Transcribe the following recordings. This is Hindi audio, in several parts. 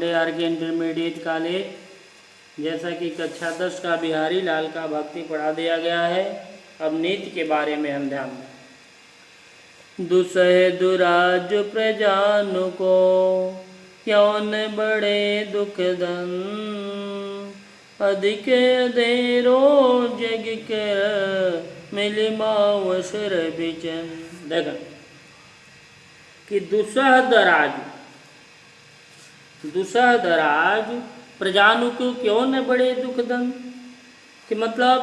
वनडे आर के इंटरमीडिएट कॉलेज। जैसा कि कक्षा 10 का बिहारी लाल का भक्ति पढ़ा दिया गया है, अब नीति के बारे में हम ध्यान दें। दुसह दुराज प्रजान को क्यों न बड़े दुख दन, अधिक देरो जग कर मिली मावसर बिचन। देखा कि दुसह दराज प्रजानु को क्यों न बड़े दुख दन, कि मतलब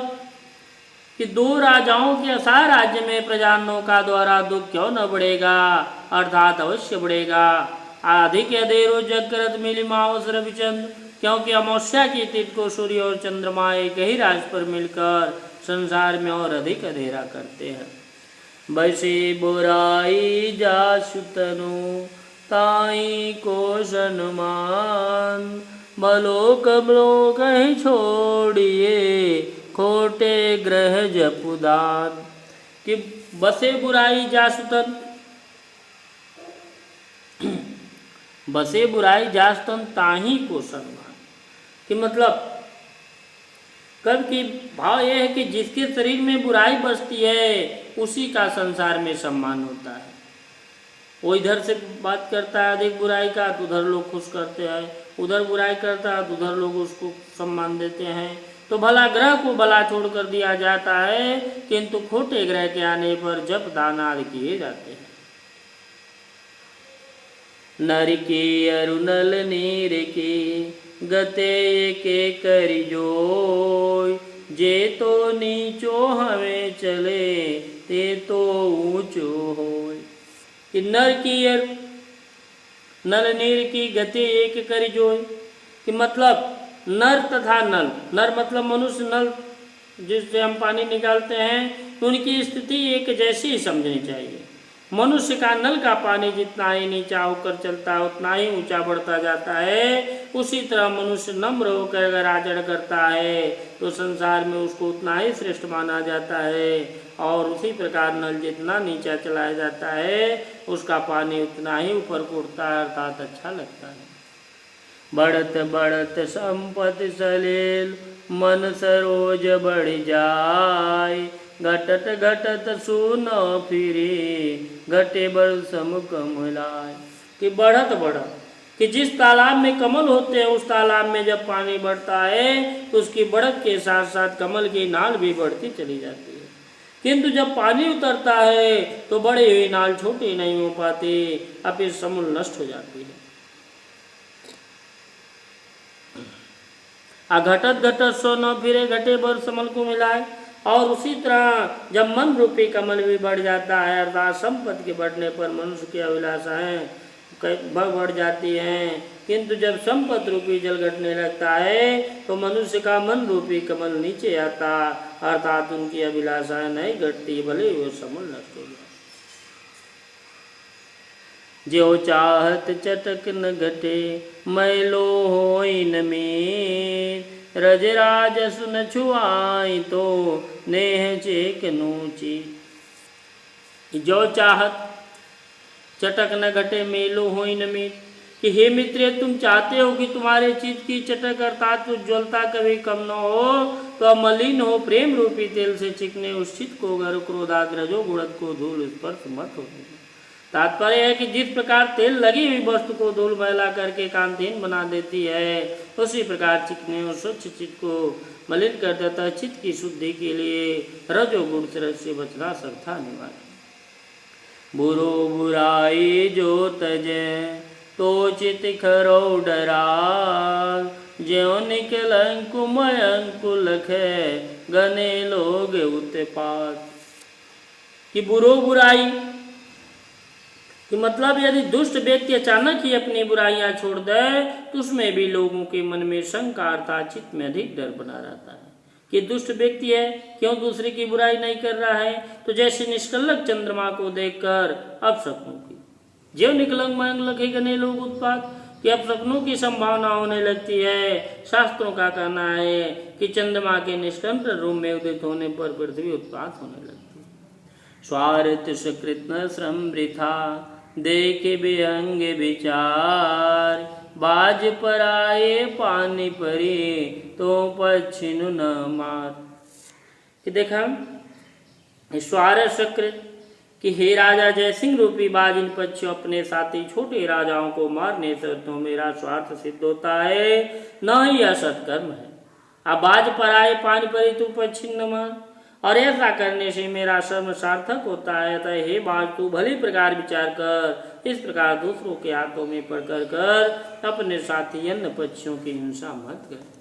कि दो राजाओं के असार राज्य में प्रजानों का द्वारा दुख क्यों न बढ़ेगा, अर्थात अवश्य बढ़ेगा। अधिक अधेरो जगरत मिली मावसर बिचन, क्योंकि अमावस्या की तिथि को सूर्य और चंद्रमा एक ही राज पर मिलकर संसार में और अधिक अंधेरा करते हैं। बसे बुराई जासुतनु ताई को सन्मान, बलोक ब्लोक ही छोड़िए खोटे ग्रह जपुदान। कि बसे बुराई जासुतन, बसे बुराई जासुतन ताही को सन्मान, कि मतलब कब की भाव यह है कि जिसके शरीर में बुराई बसती है उसी का संसार में सम्मान होता है। वो इधर से बात करता है अधिक बुराई का तो उधर लोग खुश करते हैं, उधर बुराई करता है तो उधर लोग उसको सम्मान देते हैं। तो भला ग्रह को भला छोड़ कर दिया जाता है, किंतु खोटे ग्रह के आने पर जप दान आदि किए जाते हैं। नर के अरुणल नीर के गते के करी जोय, जे तो नीचो हमें चले ते तो ऊंचो होय। कि नर की नल नीर की गति एक करी जोय, कि मतलब नर तथा नल, नर मतलब मनुष्य, नल जिससे हम पानी निकालते हैं, तो उनकी स्थिति एक जैसी ही समझनी चाहिए। मनुष्य का नल का पानी जितना ही नीचा होकर चलता है उतना ही ऊंचा बढ़ता जाता है। उसी तरह मनुष्य नम्र होकर अगर आचरण करता है तो संसार में उसको उतना ही श्रेष्ठ माना जाता है, और उसी प्रकार नल जितना नीचा चलाया जाता है उसका पानी उतना ही ऊपर को उठता है, अर्थात अच्छा लगता है। बढ़त बढ़त संपत्ति सलेल मन सरोज बढ़ जाय, घटत घटत सुन फिरे घटे बड़ सम कमलाय। कि बढ़त बढ़त, कि जिस तालाब में कमल होते हैं उस तालाब में जब पानी बढ़ता है तो उसकी बढ़त के साथ साथ कमल की नाल भी बढ़ती चली जाती है, किंतु जब पानी उतरता है तो बड़ी हुई नाल छोटी नहीं हो पाती, अपितु समूल नष्ट हो जाती है। घटत घटत सो न फिरे घटे बर समल को मिलाए। और उसी तरह जब मन रूपी कमल भी बढ़ जाता है, अर्थात संपत्ति के बढ़ने पर मनुष्य की अभिलाषाएं बढ़ जाती हैं, किंतु जब संपत्ति रूपी जल घटने लगता है तो मनुष्य का मन रूपी कमल नीचे आता, अर्थात उनकी अभिलाषाएं नहीं घटती, भले वो समूल नष्ट हो जाए। जो चाहत चटक न घटे मैलो होई न में, रजराज सुन छुआई तो नेह चेक नूची। जो चाहत चटक न घटे मेलो होई न में, कि हे मित्र तुम चाहते हो कि तुम्हारे चित्त की चटक अर्थात उज्ज्वलता कभी कम न हो, तो मलिन हो प्रेम रूपी तेल से चिकने उस चित्त को गर क्रोधाग्रजो गुणत को धूल स्पर्श मत हो। तात्पर्य है कि जिस प्रकार तेल लगी हुई वस्तु को धूल मैला करके कांतिहीन बना देती है, उसी प्रकार चिकने और स्वच्छ चित्त को मलिन कर देता है। चित्त की शुद्धि के लिए रजोगुण से बचना सर्वथा अनिवार्य। बुरो बुराई जो तजे तो चित खरो डरा, ज्यो निकल अंकुमय अंकुल खे गने लोग उत्पात। कि बुरो बुराई, कि मतलब यदि दुष्ट व्यक्ति अचानक ही अपनी बुराइयां छोड़ दे तो उसमें भी लोगों के मन में शंका अर्थात चित्त में अधिक डर बना रहता है कि दुष्ट व्यक्ति है, क्यों दूसरे की बुराई नहीं कर रहा है। तो जैसे निष्कलंक चंद्रमा को देखकर अपशकुनों की ज्यों निकलंक मंगलक ही गने लोग उत्पात, कि अपशकुनों की संभावना होने लगती है। शास्त्रों का कहना है कि चंद्रमा के निष्कंठ रूप में उदित होने पर पृथ्वी उत्पात होने लगती है। स्वार्थ सुकृत श्रम वृथा देख बेअंग विचार, बाज पर आए पानी परे तो पच्छिनु न मार। कि देखा स्वार चक्र कि हे राजा जयसिंह रूपी बाज इन पक्षियों अपने साथी छोटे राजाओं को मारने से तो मेरा स्वार्थ सिद्ध होता है, न ही यह सत्कर्म है। अब बाज पर आए पानी परे तू पच्छिन्न मार, और ऐसा करने से मेरा श्रम सार्थक होता है। अतः हे बाज तू भली प्रकार विचार कर, इस प्रकार दूसरों के हाथों में पड़कर कर अपने साथी अन्य पक्षियों की हिंसा मत कर।